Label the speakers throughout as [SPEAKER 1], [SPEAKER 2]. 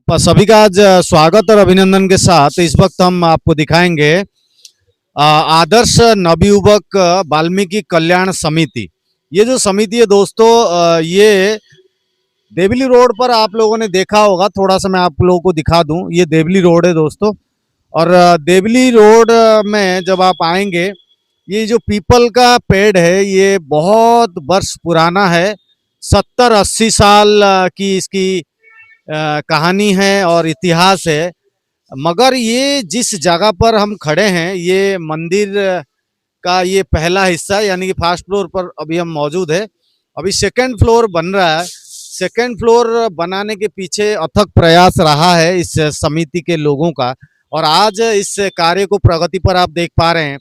[SPEAKER 1] आप सभी का आज स्वागत और अभिनंदन के साथ इस वक्त हम आपको दिखाएंगे आदर्श नवयुवक वाल्मीकि कल्याण समिति। ये जो समिति है दोस्तों, ये देवली रोड पर आप लोगों ने देखा होगा। थोड़ा सा मैं आप लोगों को दिखा दूं, ये देवली रोड है दोस्तों। और देवली रोड में जब आप आएंगे, ये जो पीपल का पेड़ है ये बहुत वर्ष पुराना है। 70-80 साल की इसकी कहानी है और इतिहास है। मगर ये जिस जगह पर हम खड़े हैं, ये मंदिर का ये पहला हिस्सा, यानी कि फर्स्ट फ्लोर पर अभी हम मौजूद है। अभी सेकंड फ्लोर बन रहा है। सेकंड फ्लोर बनाने के पीछे अथक प्रयास रहा है इस समिति के लोगों का, और आज इस कार्य को प्रगति पर आप देख पा रहे हैं।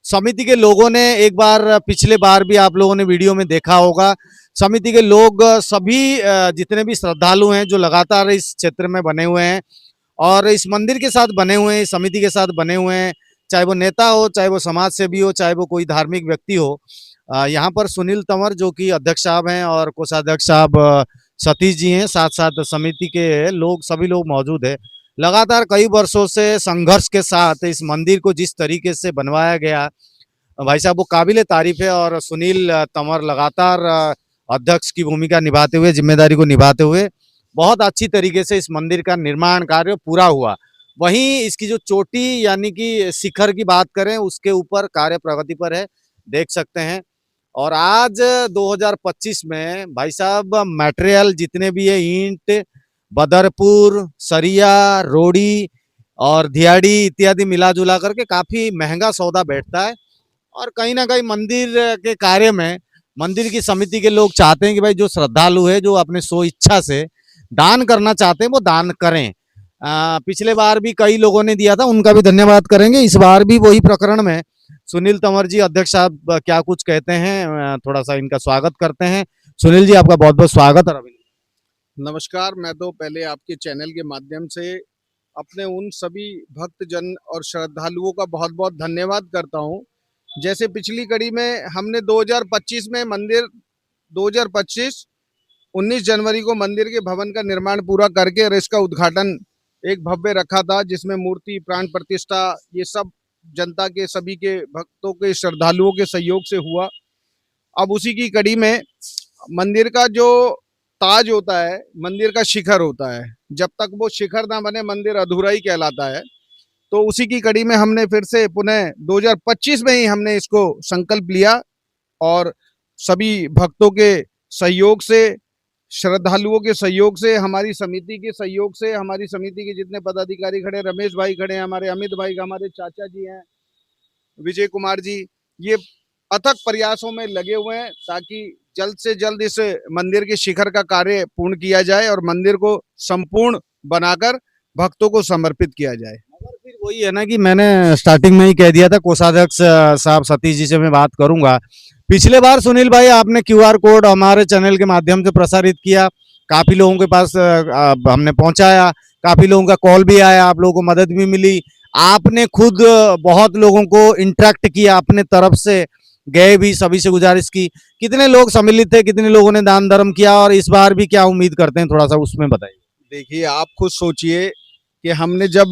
[SPEAKER 1] समिति के लोगों ने एक बार, पिछले बार भी आप लोगों ने वीडियो में देखा होगा, समिति के लोग सभी जितने भी श्रद्धालु हैं जो लगातार इस क्षेत्र में बने हुए हैं और इस मंदिर के साथ बने हुए हैं, समिति के साथ बने हुए हैं, चाहे वो नेता हो, चाहे वो समाज सेवी हो, चाहे वो कोई धार्मिक व्यक्ति हो। यहाँ पर सुनील तंवर जो कि अध्यक्ष साहब हैं और कोषाध्यक्ष साहब सतीश जी हैं, साथ साथ समिति के लोग, सभी लोग मौजूद है। लगातार कई वर्षों से संघर्ष के साथ इस मंदिर को जिस तरीके से बनवाया गया, भाई साहब, वो काबिले तारीफ है। और सुनील तंवर लगातार अध्यक्ष की भूमिका निभाते हुए, जिम्मेदारी को निभाते हुए बहुत अच्छी तरीके से इस मंदिर का निर्माण कार्य पूरा हुआ। वहीं इसकी जो चोटी यानी कि शिखर की बात करें, उसके ऊपर कार्य प्रगति पर है, देख सकते हैं। और आज 2025 में भाई साहब मटेरियल जितने भी है, ईंट, बदरपुर, सरिया, रोड़ी और दिहाड़ी इत्यादि मिला जुला करके काफी महंगा सौदा बैठता है। और कहीं ना कहीं मंदिर के कार्य में मंदिर की समिति के लोग चाहते हैं कि भाई जो श्रद्धालु है, जो अपने स्व इच्छा से दान करना चाहते हैं, वो दान करें। पिछले बार भी कई लोगों ने दिया था, उनका भी धन्यवाद करेंगे। इस बार भी वही प्रकरण में सुनील तंवर जी अध्यक्ष साहब क्या कुछ कहते हैं, थोड़ा सा इनका स्वागत करते हैं। सुनील जी, आपका बहुत बहुत स्वागत और अभिनंदन।
[SPEAKER 2] नमस्कार। मैं तो पहले आपके चैनल के माध्यम से अपने उन सभी भक्तजन और श्रद्धालुओं का बहुत बहुत धन्यवाद करता हूं। जैसे पिछली कड़ी में हमने 2025 में मंदिर 2025 19 जनवरी को मंदिर के भवन का निर्माण पूरा करके और इसका उद्घाटन एक भव्य रखा था, जिसमें मूर्ति, प्राण प्रतिष्ठा, ये सब जनता के, सभी के भक्तों के, श्रद्धालुओं के सहयोग से हुआ। अब उसी की कड़ी में मंदिर का जो ताज होता है, मंदिर का शिखर होता है, जब तक वो शिखर ना बने मंदिर अधूरा ही कहलाता है। तो उसी की कड़ी में हमने फिर से पुनः 2025 में ही हमने इसको संकल्प लिया और सभी भक्तों के सहयोग से, श्रद्धालुओं के सहयोग से, हमारी समिति के सहयोग से, हमारी समिति के जितने पदाधिकारी खड़े, रमेश भाई खड़े हैं, हमारे अमित भाई, हमारे चाचा जी हैं, विजय कुमार जी, ये अथक प्रयासों में लगे हुए हैं ताकि जल्द से जल्द इस मंदिर के शिखर का कार्य पूर्ण किया जाए और मंदिर को संपूर्ण बनाकर भक्तों को समर्पित किया जाए।
[SPEAKER 1] मगर फिर वही है ना कि मैंने स्टार्टिंग में ही कह दिया था, कोषाध्यक्ष साहब सतीश जी से मैं बात करूंगा। पिछले बार सुनील भाई आपने क्यूआर कोड हमारे चैनल के माध्यम से प्रसारित किया, काफी लोगों के पास हमने पहुंचाया, काफी लोगों का कॉल भी आया, आप लोगों को मदद भी मिली। आपने खुद बहुत लोगों को इंटरेक्ट किया, अपने तरफ से गए भी, सभी से गुजारिश की। कितने लोग सम्मिलित थे, कितने लोगों ने दान धर्म किया, और इस बार भी क्या उम्मीद करते हैं, थोड़ा सा उसमें बताइए।
[SPEAKER 2] देखिए, आप खुद सोचिए कि हमने जब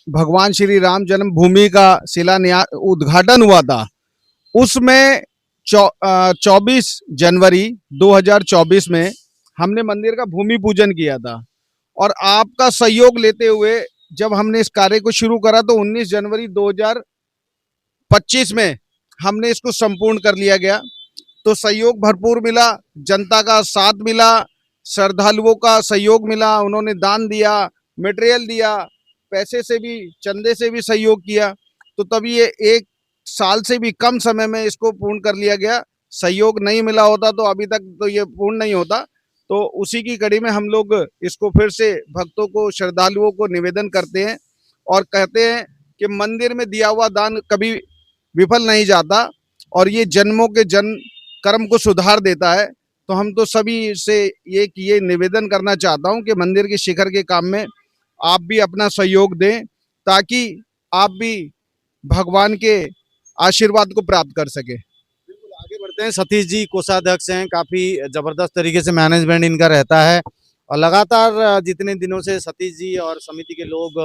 [SPEAKER 2] भगवान श्री राम जन्मभूमि का शिलान्यास उद्घाटन हुआ था, उसमें 24 जनवरी 2024 में हमने मंदिर का भूमि पूजन किया था। और आपका सहयोग लेते हुए जब हमने इस कार्य को शुरू करा तो 19 जनवरी 2025 में हमने इसको संपूर्ण कर लिया गया। तो सहयोग भरपूर मिला, जनता का साथ मिला, श्रद्धालुओं का सहयोग मिला, उन्होंने दान दिया, मटेरियल दिया, पैसे से भी, चंदे से भी सहयोग किया। तो तभी ये 1 साल से भी कम समय में इसको पूर्ण कर लिया गया। सहयोग नहीं मिला होता तो अभी तक तो ये पूर्ण नहीं होता। तो उसी की कड़ी में हम लोग इसको फिर से भक्तों को, श्रद्धालुओं को निवेदन करते हैं और कहते हैं कि मंदिर में दिया हुआ दान कभी विफल नहीं जाता और ये जन्मों के जन्म कर्म को सुधार देता है। तो हम तो सभी से ये निवेदन करना चाहता हूं कि मंदिर के शिखर के काम में आप भी अपना सहयोग दें ताकि आप भी भगवान के आशीर्वाद को प्राप्त कर सके।
[SPEAKER 1] आगे बढ़ते हैं। सतीश जी कोषाध्यक्ष हैं, काफी जबरदस्त तरीके से मैनेजमेंट इनका रहता है और लगातार जितने दिनों से सतीश जी और समिति के लोग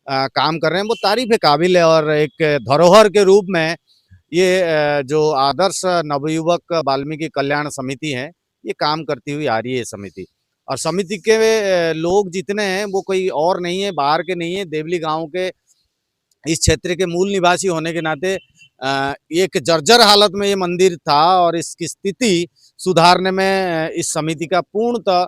[SPEAKER 1] काम कर रहे हैं वो तारीफ काबिल है। और एक धरोहर के रूप में ये जो आदर्श नवयुवक वाल्मीकि कल्याण समिति है, ये काम करती हुई आ रही है ये समिति। और समिति के लोग जितने हैं वो कोई और नहीं है, बाहर के नहीं है, देवली गांव के इस क्षेत्र के मूल निवासी होने के नाते एक जर्जर हालत में ये मंदिर था और इसकी स्थिति सुधारने में इस समिति का पूर्णतः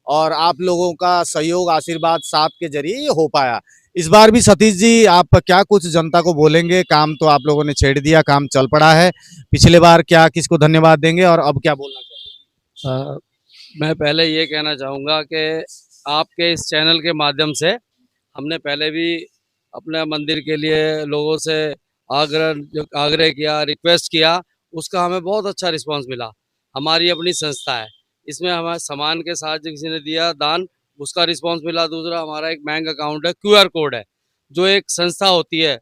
[SPEAKER 1] और आप लोगों का सहयोग, आशीर्वाद, साथ के जरिए ये हो पाया। इस बार भी सतीश जी आप क्या कुछ जनता को बोलेंगे? काम तो आप लोगों ने छेड़ दिया, काम चल पड़ा है। पिछले बार क्या किसको धन्यवाद देंगे और अब क्या बोलना चाहेंगे?
[SPEAKER 3] मैं पहले ये कहना चाहूँगा कि आपके इस चैनल के माध्यम से हमने पहले भी अपने मंदिर के लिए लोगों से आग्रह किया, रिक्वेस्ट किया, उसका हमें बहुत अच्छा रिस्पांस मिला। हमारी अपनी संस्था है, इसमें हमें सामान के साथ जो किसी ने दिया दान, उसका रिस्पांस मिला। दूसरा हमारा एक बैंक अकाउंट है, क्यूआर कोड है, जो एक संस्था होती है,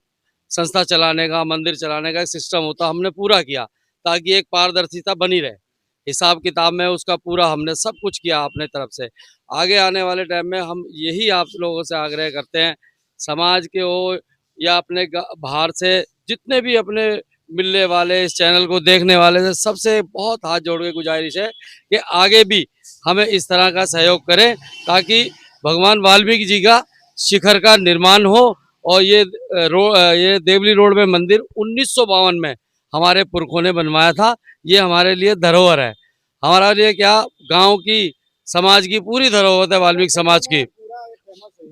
[SPEAKER 3] संस्था चलाने का, मंदिर चलाने का एक सिस्टम होता, हमने पूरा किया ताकि एक पारदर्शिता बनी रहे। हिसाब किताब में उसका पूरा हमने सब कुछ किया अपने तरफ से। आगे आने वाले टाइम में हम यही आप लोगों से आग्रह करते हैं, समाज के हो या अपने बाहर से जितने भी अपने मिलने वाले, इस चैनल को देखने वाले से सबसे बहुत हाथ जोड़ के गुजारिश है कि आगे भी हमें इस तरह का सहयोग करें ताकि भगवान वाल्मीकि जी का शिखर का निर्माण हो। और ये देवली रोड में मंदिर 1952 में हमारे पुरखों ने बनवाया था। ये हमारे लिए धरोहर है, हमारे लिए क्या, गांव की, समाज की पूरी धरोहर है, वाल्मीकि समाज की।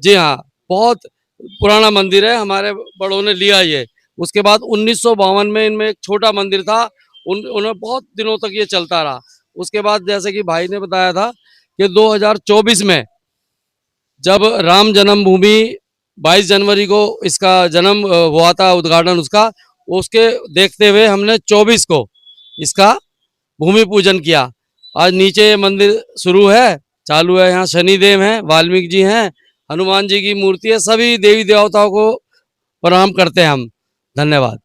[SPEAKER 3] जी हाँ, बहुत पुराना मंदिर है, हमारे बड़ों ने लिया ये। उसके बाद 1952 में इनमें एक छोटा मंदिर था, उन्हें बहुत दिनों तक ये चलता रहा। उसके बाद जैसे कि भाई ने बताया था कि 2024 में जब राम जन्मभूमि 22 जनवरी को इसका जन्म हुआ था, उद्घाटन उसका, उसके देखते हुए हमने 24 को इसका भूमि पूजन किया। आज नीचे ये मंदिर शुरू है, चालू है। यहाँ शनिदेव हैं, वाल्मीकि जी हैं, हनुमान जी की मूर्ति है, सभी देवी देवताओं को प्रणाम करते हैं हम। धन्यवाद।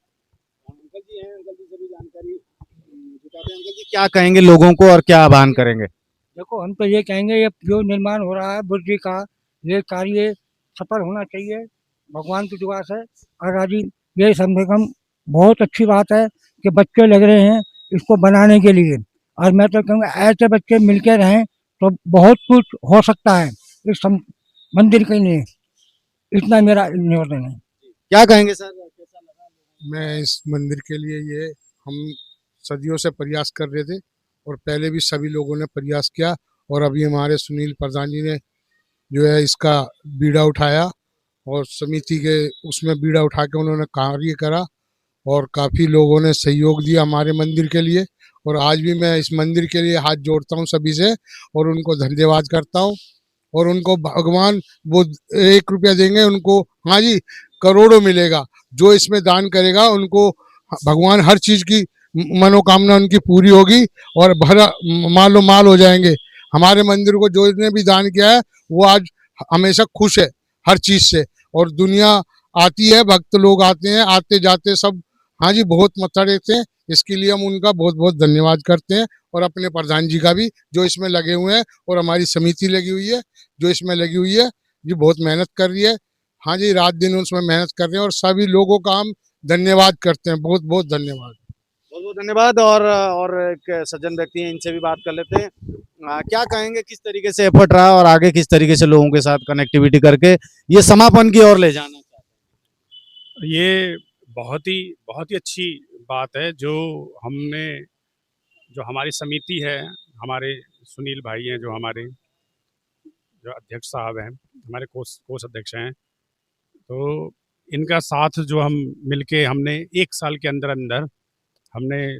[SPEAKER 1] अंकल जी हैं, अंकल जी से भी जानकारी जुटाते हैं। अंकल जी क्या कहेंगे लोगों को और क्या आह्वान करेंगे?
[SPEAKER 4] देखो, हम तो ये कहेंगे, ये जो निर्माण हो रहा है बुर्ज का, ये कार्य सफल होना चाहिए भगवान की दुआ से। और आज ये समझे कम बहुत अच्छी बात है कि बच्चे लग रहे हैं इसको बनाने के लिए। और मैं तो कहूँगा ऐसे बच्चे मिलके रहें तो बहुत कुछ हो सकता है इस मंदिर के लिए। इतना मेरा निवेदन है।
[SPEAKER 1] क्या कहेंगे सर, कैसा लगा?
[SPEAKER 5] मैं इस मंदिर के लिए ये हम सदियों से प्रयास कर रहे थे और पहले भी सभी लोगों ने प्रयास किया और अभी हमारे सुनील प्रधान जी ने जो है इसका बीड़ा उठाया और समिति के उसमें बीड़ा उठा के उन्होंने कार्य करा और काफ़ी लोगों ने सहयोग दिया हमारे मंदिर के लिए। और आज भी मैं इस मंदिर के लिए हाथ जोड़ता हूँ सभी से और उनको धन्यवाद करता हूँ। और उनको भगवान वो 1 रुपया देंगे उनको, हाँ जी, करोड़ों मिलेगा। जो इसमें दान करेगा उनको भगवान हर चीज़ की मनोकामना उनकी पूरी होगी और भरा मालो माल हो जाएंगे। हमारे मंदिर को जो ने भी दान किया है वो आज हमेशा खुश है हर चीज़ से। और दुनिया आती है, भक्त लोग आते हैं, आते जाते सब, हाँ जी, बहुत मत्था टेकते हैं। इसके लिए हम उनका बहुत बहुत धन्यवाद करते हैं और अपने प्रधान जी का भी जो इसमें लगे हुए हैं और हमारी समिति लगी हुई है जो इसमें लगी हुई है, जी बहुत मेहनत कर रही है। हाँ जी, रात दिन उसमें मेहनत कर रहे हैं और सभी लोगों का हम धन्यवाद करते हैं। बहुत बहुत धन्यवाद।
[SPEAKER 1] बहुत बहुत धन्यवाद। और एक सज्जन व्यक्ति हैं, इनसे भी बात कर लेते हैं। क्या कहेंगे, किस तरीके से एफर्ट रहा और आगे किस तरीके से लोगों के साथ कनेक्टिविटी करके ये समापन की ओर ले जाना चाहते
[SPEAKER 6] ये बहुत ही अच्छी बात है जो हमने, जो हमारी समिति है, हमारे सुनील भाई हैं, जो हमारे जो अध्यक्ष साहब हैं, हमारे कोष अध्यक्ष हैं, तो इनका साथ जो हम मिलके हमने 1 साल के अंदर अंदर हमने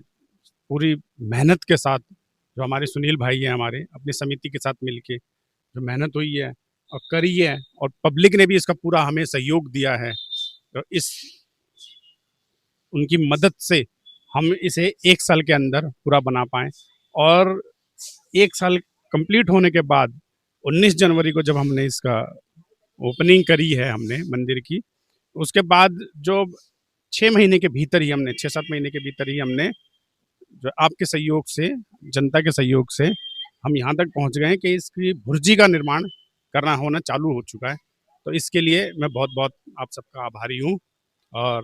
[SPEAKER 6] पूरी मेहनत के साथ, जो हमारे सुनील भाई हैं, हमारे अपनी समिति के साथ मिलके जो मेहनत हुई है और करी है और पब्लिक ने भी इसका पूरा हमें सहयोग दिया है, तो इस उनकी मदद से हम इसे 1 साल के अंदर पूरा बना पाएँ। और 1 साल कंप्लीट होने के बाद 19 जनवरी को जब हमने इसका ओपनिंग करी है हमने मंदिर की, उसके बाद जो 6 महीने के भीतर ही हमने 6-7 महीने के भीतर ही हमने जो आपके सहयोग से, जनता के सहयोग से हम यहाँ तक पहुँच गए हैं कि इसकी भुर्जी का निर्माण करना होना चालू हो चुका है। तो इसके लिए मैं बहुत बहुत आप सबका आभारी हूँ, और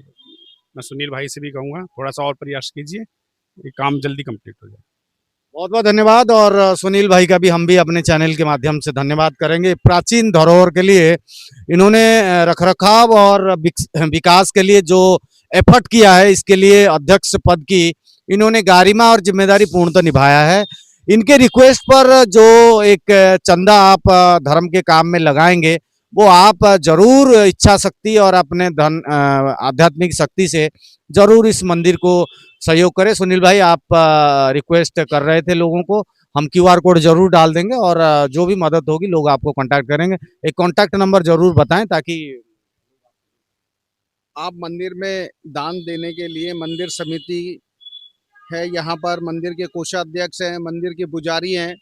[SPEAKER 6] मैं सुनील भाई से भी कहूँगा थोड़ा सा और प्रयास कीजिए, ये काम जल्दी कंप्लीट हो जाए।
[SPEAKER 1] बहुत बहुत धन्यवाद। और सुनील भाई का भी हम भी अपने चैनल के माध्यम से धन्यवाद करेंगे। प्राचीन धरोहर के लिए इन्होंने रखरखाव और विकास के लिए जो एफर्ट किया है, इसके लिए अध्यक्ष पद की इन्होंने गारिमा और जिम्मेदारी पूर्णतः निभाया है। इनके रिक्वेस्ट पर जो एक चंदा आप धर्म के काम में लगाएंगे, वो आप जरूर इच्छा शक्ति और अपने धन आध्यात्मिक शक्ति से जरूर इस मंदिर को सहयोग करें। सुनील भाई, आप रिक्वेस्ट कर रहे थे लोगों को, हम क्यूआर कोड जरूर डाल देंगे और जो भी मदद होगी लोग आपको कांटेक्ट करेंगे। एक कांटेक्ट नंबर जरूर बताएं ताकि
[SPEAKER 2] आप मंदिर में दान देने के लिए, मंदिर समिति है यहाँ पर, मंदिर के कोषाध्यक्ष हैं, मंदिर के पुजारी हैं,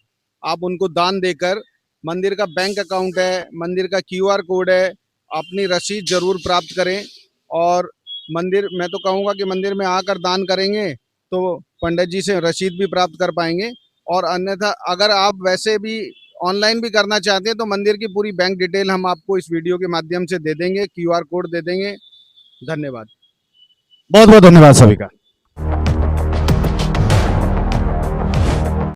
[SPEAKER 2] आप उनको दान देकर मंदिर का बैंक अकाउंट है, मंदिर का क्यूआर कोड है, अपनी रसीद जरूर प्राप्त करें। और मंदिर, मैं तो कहूँगा कि मंदिर में आकर दान करेंगे तो पंडित जी से रसीद भी प्राप्त कर पाएंगे। और अन्यथा अगर आप वैसे भी ऑनलाइन भी करना चाहते हैं तो मंदिर की पूरी बैंक डिटेल हम आपको इस वीडियो के माध्यम से दे देंगे, क्यूआर कोड दे देंगे। धन्यवाद।
[SPEAKER 1] बहुत बहुत धन्यवाद सभी का।